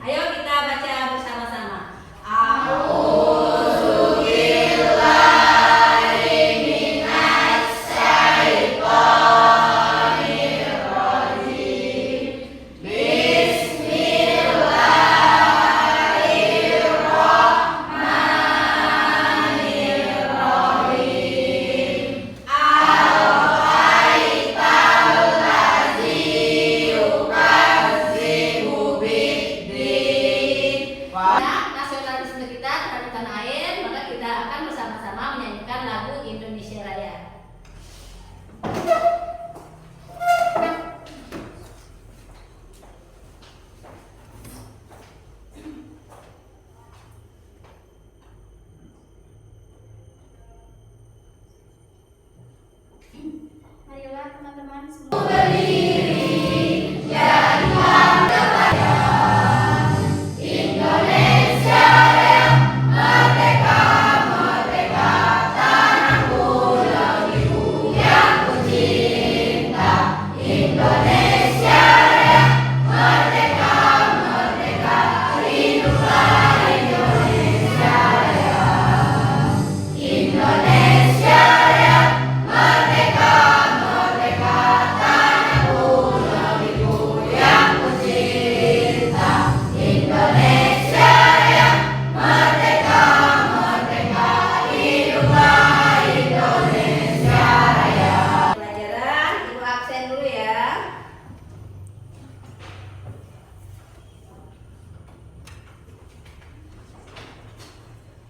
Ayo kita baca bersama-sama. Nasionalisme kita terhadap tanah air, maka kita akan bersama-sama menyanyikan lagu Indonesia Raya. Marilah teman-teman semua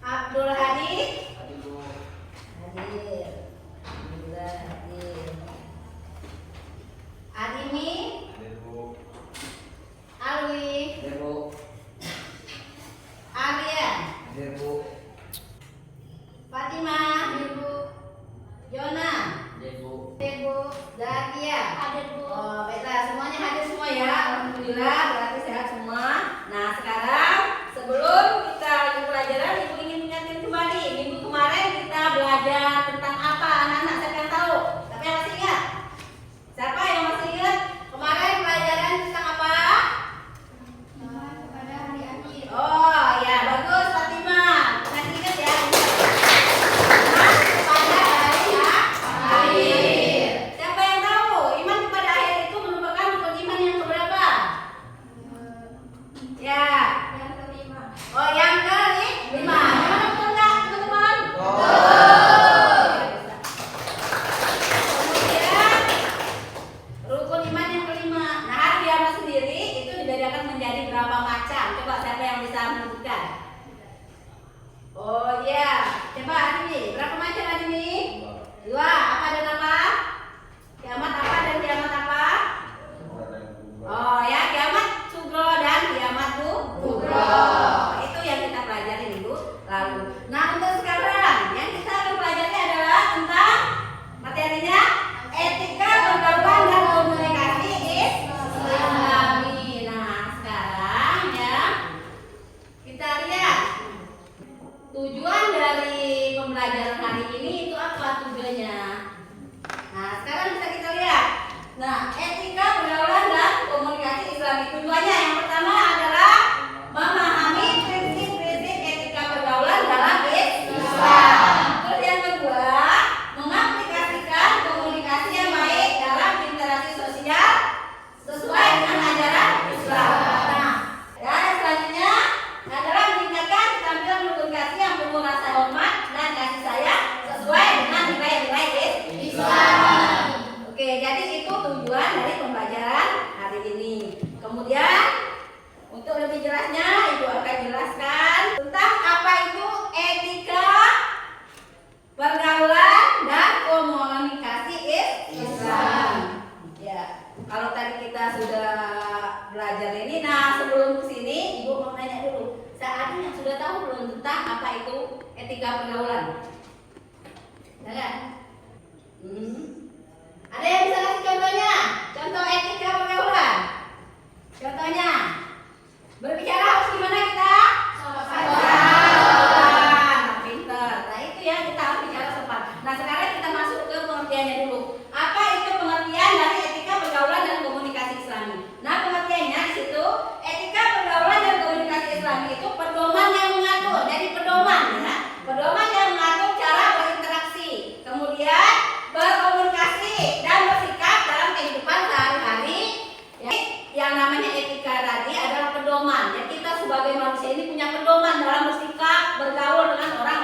Abdul Hadi hadir. Alhamdulillah hadir. Adimi Alwi Aryan Fatimah Yona Zakia. Oh, baiklah, semuanya hadir semua ya. Alhamdulillah, berarti sehat semua. Nah, sekarang sebelum kita lanjut pelajaran, Ibu ingin ingatin kembali. Minggu kemarin kita belajar tentang apa, anak-anak? Siapa yang tahu? Siapa yang masih ingat? Siapa yang masih ingat? Kemarin pelajaran tentang apa? Pada hari akhir. Oh, ya, bagus Fatimah. Masih ingat ya? Iman kepada hari akhir. Siapa yang tahu? Iman kepada akhir itu merupakan rukun iman yang keberapa? Ya. Yang kelima. Oh, yang kelima. Yang mana betul nggak, teman-teman? Kemudian rukun iman yang kelima. Nah, hari kiamat sendiri itu dibedakan menjadi berapa macam? Coba siapa yang bisa menentukan? Oh iya, coba Adimi. Berapa macam Adimi? 2. Apa dan apa? Kiamat apa dan kiamat apa? Oh ya, kiamat sugro dan kiamat kubro. Itu yang kita pelajari minggu lalu. Nah, untuk sekarang yang kita akan pelajari adalah tentang materinya etika pergaulan dan komunikasi Islami. Nah, sekarang ya kita lihat tujuan dari pembelajaran hari ini itu apa tujuannya. Nah, sekarang bisa kita lihat. Nah, etika pergaulan dan komunikasi Islami, tujuannya yang pertama adalah memahami prinsip-prinsip etika pergaulan dalam Islam. Terus yang kedua, mengaplikasikan komunikasi yang baik dalam interaksi sosial sesuai dengan ajaran Islam. Nah, dan selanjutnya adalah meningkatkan keterampilan berkomunikasi yang penuh rasa hormat dan kasih sayang sesuai dengan nilai-nilai Islam. Oke, jadi itu tujuan dari pembelajaran hari ini. Kemudian untuk lebih jelasnya, Ibu akan jelaskan tentang apa itu etika pergaulan dan komunikasi Islam. Ya, kalau tadi kita sudah belajar ini, nah sebelum kesini Ibu mau nanya dulu, ada yang sudah tahu belum tentang apa itu etika pergaulan? Ya kan? Ada yang bisa kasih contohnya? Contoh etika pergaulan. Contohnya, berbicara harus gimana kita? Sopan. Pintar. Nah, itu ya, kita harus bicara sopan. Nah, sekarang kita masuk ke pengertiannya dulu. Apa itu pengertian dari etika pergaulan dan komunikasi Islami? Nah, pengertiannya di situ, etika pergaulan dan komunikasi sebagai manusia ini punya pedoman dalam bersikap bergaul dengan orang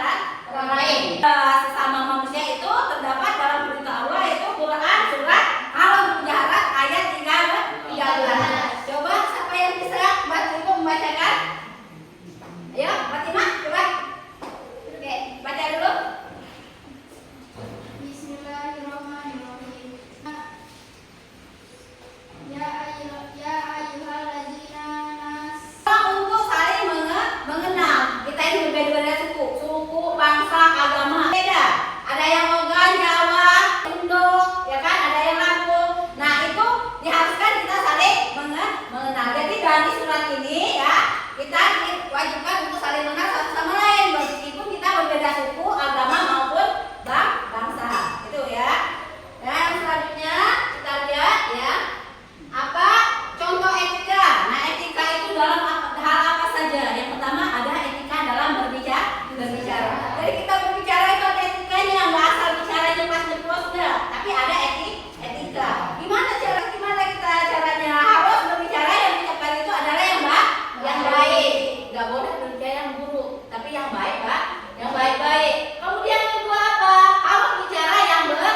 lain. Sesama manusia itu terdapat dalam perintah Allah yaitu Quran surat Al-Hujurat ayat 13. Coba siapa yang bisa bantu ibu membacakan? Ayo, Fatimah, coba. Oke, baca dulu. Bismillahirrahmanirrahim. Ya ayyuhalladzina nas. Untuk saling mengenal. Kita ini berbeda-beda suku, bangsa, agama. Beda. Ada yang Ogan, Jawa, Indo, ya kan? Ada yang Lampung. Nah, itu diharuskan kita saling mengenal. Jadi dari surat ini ya, kita diwajibkan untuk saling mengenal satu sama lain. Meskipun kita berbeda suku, agama maupun bangsa. Itu ya. Dan selanjutnya kita lihat ya. Apa contoh etika? Nah, etika itu dalam hal apa saja? Yang pertama ada etika dalam berbicara. Jadi kita berbicara itu ada etikanya, nggak asal bicaranya pas nyeplos enggak, tapi ada etika. Gimana kita caranya? Harus berbicara yang diucapkan itu adalah yang baik. Nggak boleh berbicara yang buruk, tapi yang baik, Pak. Yang baik-baik. Kemudian yang kedua apa? Harus bicara yang benar,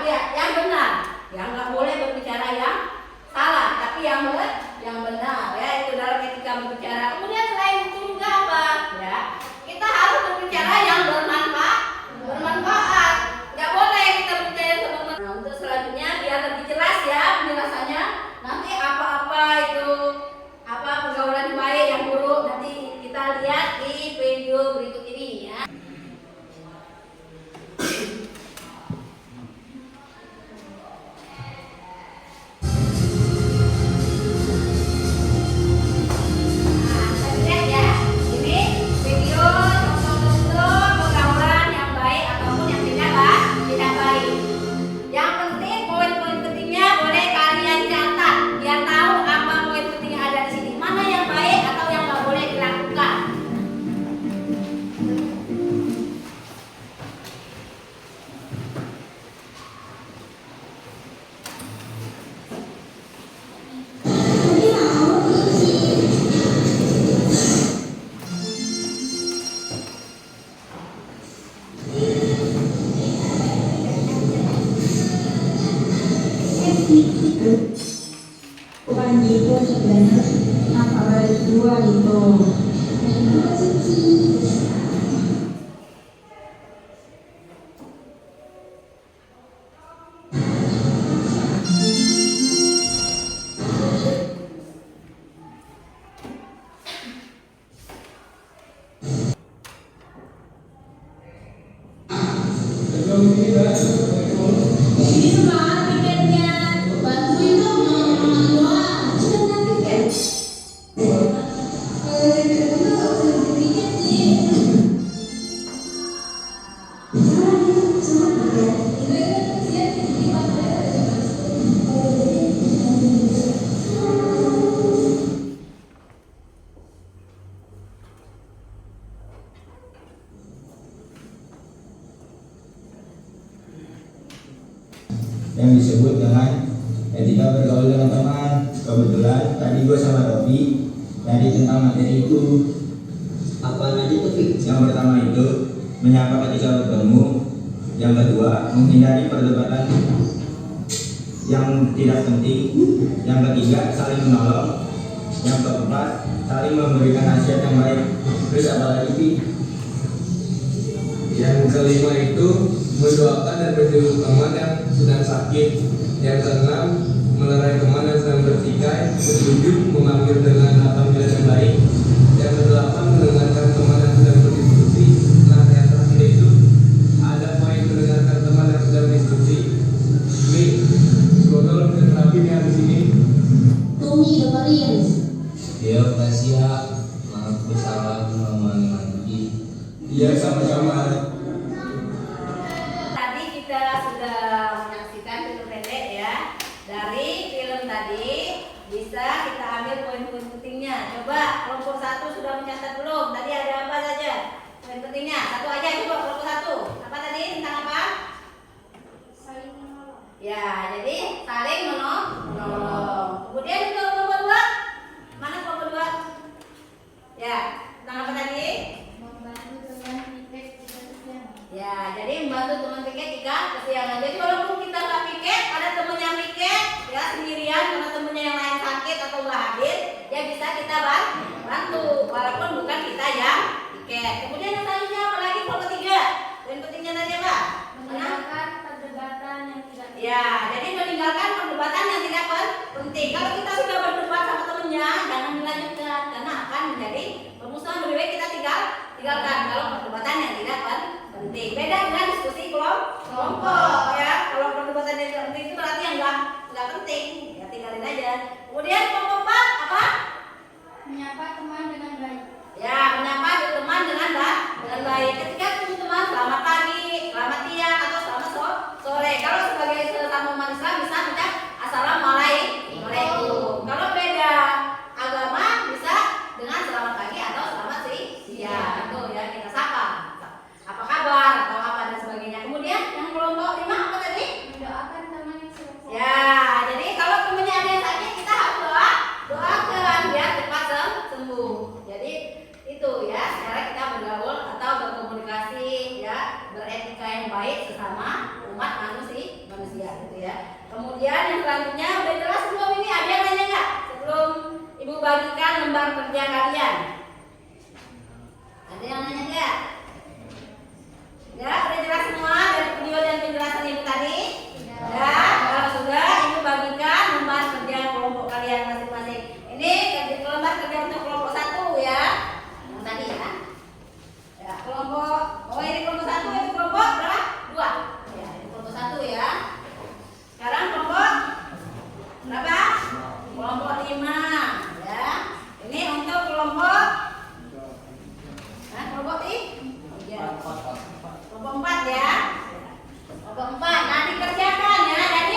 ya, yang benar. Yang nggak boleh berbicara yang salah, tapi yang benar, ya, itu dalam etika berbicara. Kemudian selain itu juga apa? Ya, kita harus berbicara yang bermanfaat. Nggak boleh kita berbicara yang bermanfaat. Nah, untuk selanjutnya biar lebih jelas ya penjelasannya. Nanti apa-apa itu apa pergaulan yang baik, yang buruk nanti kita lihat di video berikut ini ya. Bukan gitu sebenarnya apa dua gitu. Ini semangat tiketnya, bantuin dong orang tua, cepetan tiket. Tiket sih. Yang disebut dengan etika bergaul dengan teman. Kebetulan tadi gue sama Robi tadi tentang materi itu. Apa aja tuh, Fik? Yang pertama itu menyapa ketika bertemu. Yang kedua menghindari perdebatan yang tidak penting. Yang ketiga saling menolong. Yang keempat saling memberikan nasihat yang baik. Terus apa lagi, Fik? Yang kelima itu mendoakan dan menjenguk teman yang sedang sakit. Yang keenam melerai teman yang sedang bertikai. Ketujuh memanggil dengan panggilan yang baik. Yang kedelapan mendengarkan teman yang sedang berdiskusi. Nah, yang terakhir itu ada poin mendengarkan teman yang sedang diskusi. Ini semoga lo bisa terapin ya di sini. Tunggu dengerin. Ya, makasih ya. Maaf gue salah ngomongin lagi. Iya, sama-sama. Tadi kita sudah menyaksikan film pendek ya. Dari film tadi bisa kita ambil poin-poin pentingnya. Coba kelompok 1 sudah mencatat belum? Tadi ada apa saja poin pentingnya? Satu aja coba kelompok 1. Apa tadi? Tentang apa? Saling menolong. Ya, jadi saling menolong. Kemudian untuk kelompok 2, mana kelompok 2? Ya, tentang apa tadi? Membantu teman piket jika kesiangan. Ya, jadi membantu teman piket jika kesiangan. Jadi walaupun kita nggak piket, ada temennya piket, ya sendirian karena temennya yang lain sakit atau nggak hadir, ya bisa kita bantu, walaupun bukan kita yang piket. Kemudian yang selanjutnya apa lagi? Poin ketiga. Poin pentingnya tadi apa? Meninggalkan perdebatan yang tidak Ya, jadi meninggalkan perdebatan yang tidak penting. Kalau kita sudah berdebat sama temennya, jangan dilanjutkan karena akan menjadi permusuhan. Lebih baik kita tinggalkan kalau perdebatan yang tidak penting. Beda dengan diskusi kelompok ya. Kalau perdebatan yang tidak penting itu berarti yang nggak penting. Ya tinggalin aja. Kemudian kelompok 4 apa? menyapa teman dengan baik. Ya, menyapa teman dengan baik. Ketika ketemu teman, selamat pagi, selamat siang, atau selamat sore. Kalau sebagai sesama umat Islam bisa mengucap assalamualaikum. Kalau beda agama bisa dengan selamat pagi atau selamat siang. Itu ya kita sapa. Apa kabar atau apa dan sebagainya. Kemudian yang kelompok 5 apa tadi? Mendoakan teman yang sedang sakit. Ya, jadi kalau temennya ada yang sakit kita harus doakan biar cepat sembuh. Jadi itu ya cara kita bergaul atau berkomunikasi ya beretika yang baik sesama umat manusia gitu ya. Kemudian yang selanjutnya udah jelas sebelum ini ada yang nanya nggak sebelum ibu bagikan lembar kerja kalian? Ada yang nanya nggak? Ya udah jelas semua dari video dan penjelasan ibu tadi? Ya, kalau sudah ibu bagikan lembar kerja kelompok kalian masing-masing. Ini lembar kerja untuk kelompok 1 ya. Yang tadi ya. Ya, kelompok ini kelompok 1 itu kelompok berapa? 2. Ya, ini kelompok 1 ya. Sekarang kelompok berapa? Kelompok 5 ya. Ini untuk kelompok kelompok 3. Ya. Kelompok 4 ya. Kelompok 4. Nah, dikerjakan ya. Jadi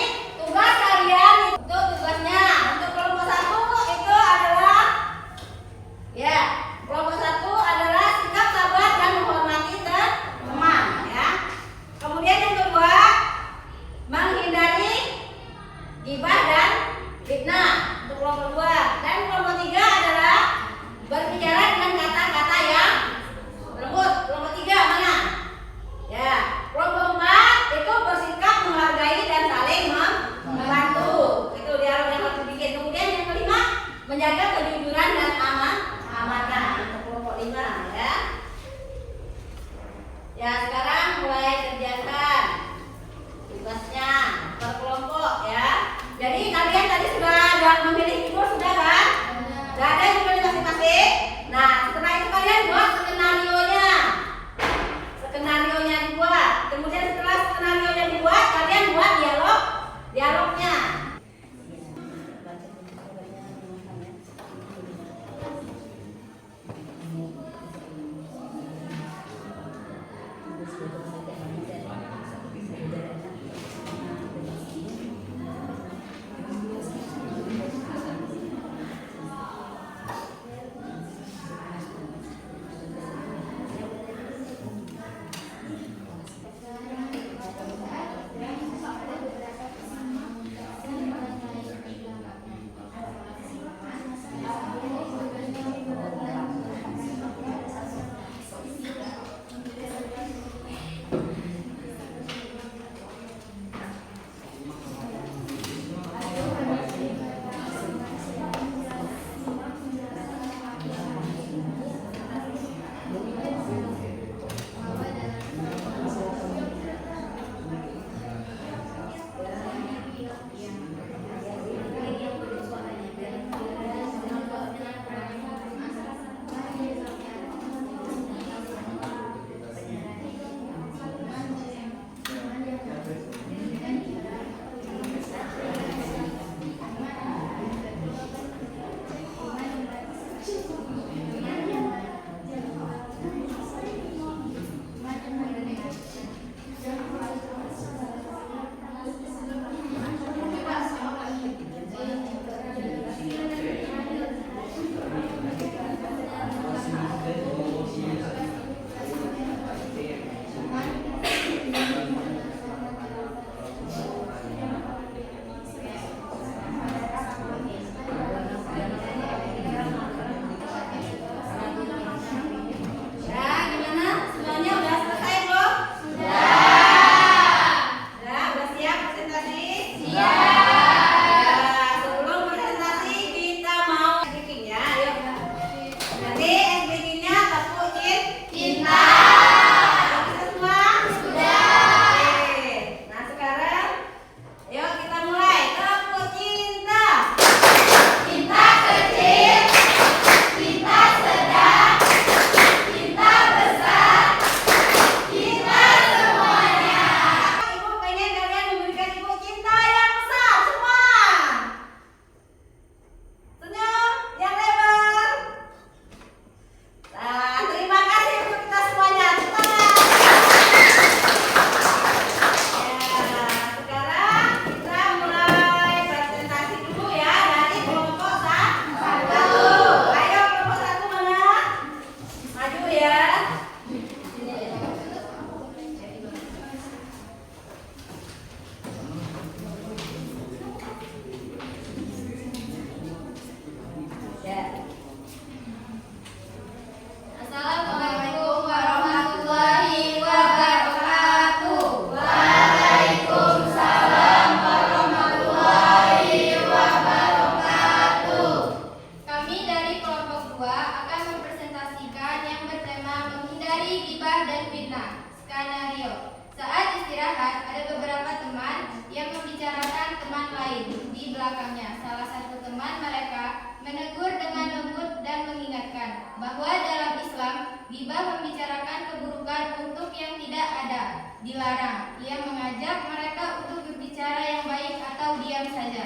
akan mempresentasikan yang bertema menghindari gibah dan fitnah. Skenario. Saat istirahat, ada beberapa teman yang membicarakan teman lain di belakangnya. Salah satu teman mereka menegur dengan lembut dan mengingatkan bahwa dalam Islam, gibah membicarakan keburukan untuk yang tidak ada, dilarang. Ia mengajak mereka untuk berbicara yang baik atau diam saja.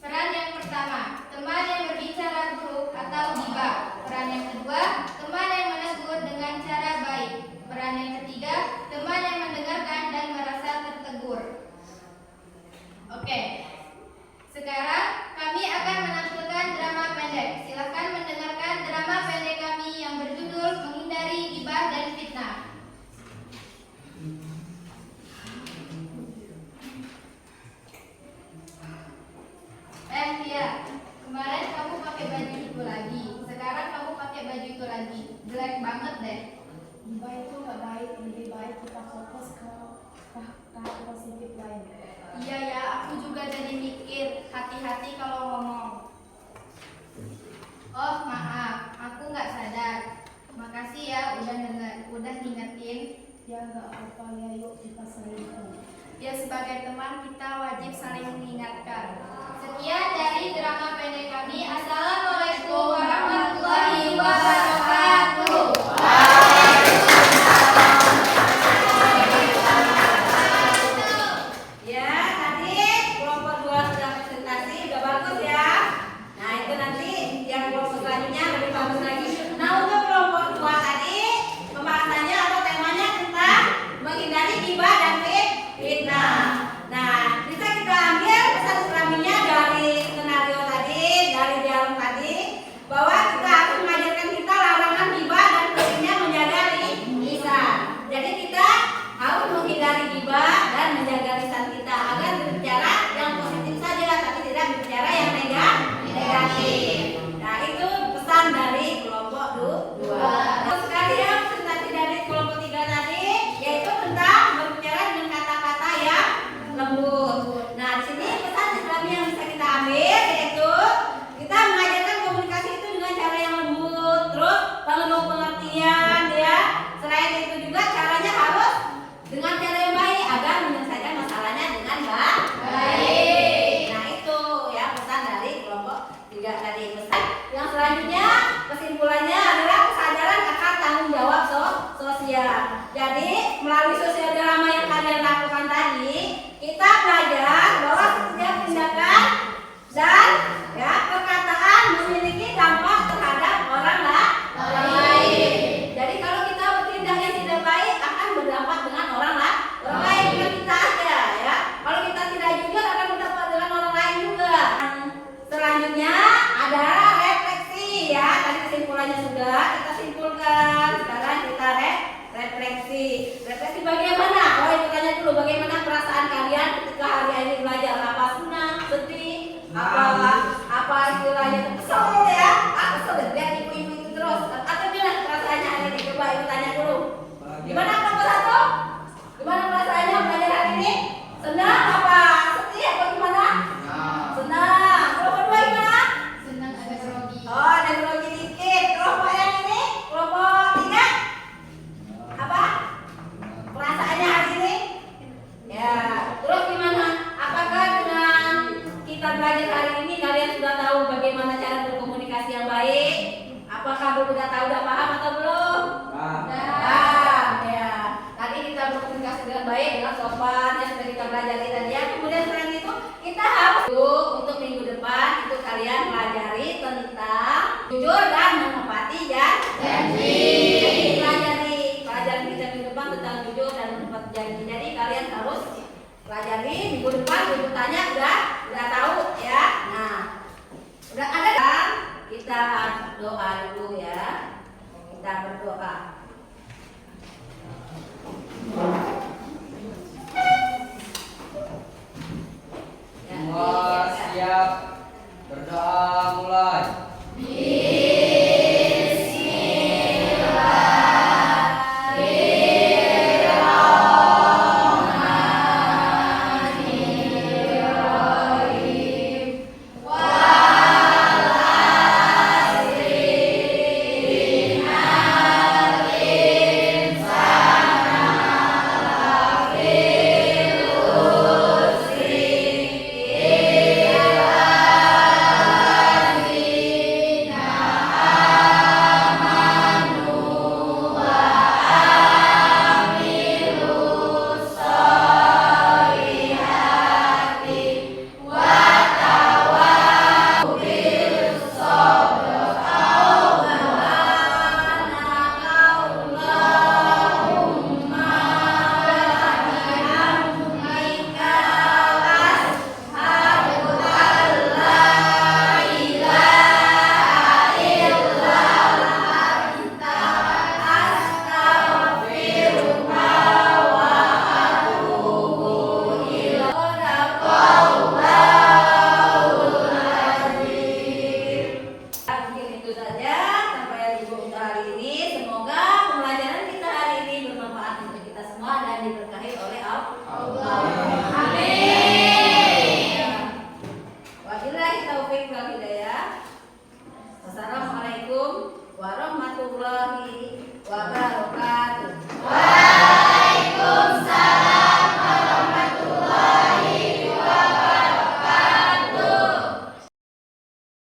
Peran yang pertama, teman yang berbicara buruk atau gibah. Peran yang kedua, teman yang menegur dengan cara baik. Peran yang ketiga, teman yang mendengarkan dan merasa tertegur. Oke, sekarang kami akan menampilkan drama pendek. Silakan mendengarkan drama pendek kami yang berjudul Menghindari Gibah dan Fitnah. Ya, kemarin kamu pakai baju itu lagi. Sekarang kamu pakai baju itu lagi. Jelek banget deh. Gibah itu nggak baik, lebih baik kita fokus ke hal positif lain. Iya ya, aku juga jadi mikir. Hati-hati kalau ngomong. Oh maaf, aku nggak sadar. Makasih ya udah ngingetin. Ya nggak apa-apa ya, yuk kita saling. Ya sebagai teman kita wajib saling mengingatkan. Sekian dari drama pendek kami. Assalamualaikum warahmatullahi wabarakatuh. Ya, tadi kelompok 2 sudah presentasi, udah bagus ya. Nah, itu nanti yang kelompok selanjutnya lebih bagus lagi. Nah, untuk kelompok 2 tadi pembahasannya atau temanya tentang menghindari gibah dan fitnah. Nah, bisa kita ambil pesan selaminya dari skenario tadi, dari dialog tadi, bahwa kita harus mengajarkan kita larangan gibah dan pentingnya menjaga lisan. Jadi kita harus menghindari gibah dan menjaga lisan kita agar berbicara yang positif saja, tapi tidak berbicara yang negatif. Nah, itu pesan dari kelompok 2. Terus sekalian presentasi dari kelompok 3 tadi, yaitu tentang berbicara dengan kata-kata yang lembut. Nah, di sini pesan Islami yang bisa kita ambil yaitu kita mengajarkan komunikasi itu dengan cara yang lembut, terus penuh pengertian ya. Selain itu juga caranya harus dengan cara yang baik agar menyelesaikan masalahnya dengan baik. Nah, itu ya pesan dari kelompok 3 tadi. Pesan yang selanjutnya kesimpulannya adalah kesadaran akan tanggung jawab sosial. Jadi melalui sosial drama yang kalian lakukan tadi, kita belajar bahwa setiap tindakan dan ya perkataan memiliki dampak terhadap orang lain. Jadi kalau kita bertindak yang tidak baik akan berdampak dengan orang lain, bukan kita aja ya. Kalau kita tidak jujur akan berdampak dengan orang lain juga. Selanjutnya adalah refleksi ya. Tadi kesimpulannya sudah kita simpulkan. Sekarang kita refleksi. Refleksi bagaimana? Oh, itu tanya dulu, bagaimana perasaan kalian ketika hari ini belajar? Apa senang, sedih, apa istilahnya kesel ya? Kesel lihat ibu-ibu itu terus. Atau gimana perasaannya hari ini? Coba ibu tanya dulu. Gimana kelompok 1? Gimana perasaannya belajar hari ini? Senang apa sedih apa gimana? Senang. Kelompok 2 gimana? Senang ada grogi. Oh, ada grogi dikit. Kelompok yang ini? Kelompok 3? Apa? Perasaannya hari ini? Ya, terus gimana? Apakah dengan kita belajar hari ini kalian sudah tahu bagaimana cara berkomunikasi yang baik? Apakah sudah tahu, udah paham atau belum? Paham, ya. Tadi kita berkomunikasi dengan baik, dengan sopan, yang sudah kita pelajari tadi ya. Kemudian selain itu kita harus untuk minggu depan itu kalian pelajari tentang jujur dan menepati janji. Pelajaran kita minggu depan tentang jujur dan menepati janji. Jadi kalian harus pelajari minggu depan. Ibu tanya udah tahu ya. Nah, udah ada kan? Kita doa dulu ya. Kita berdoa.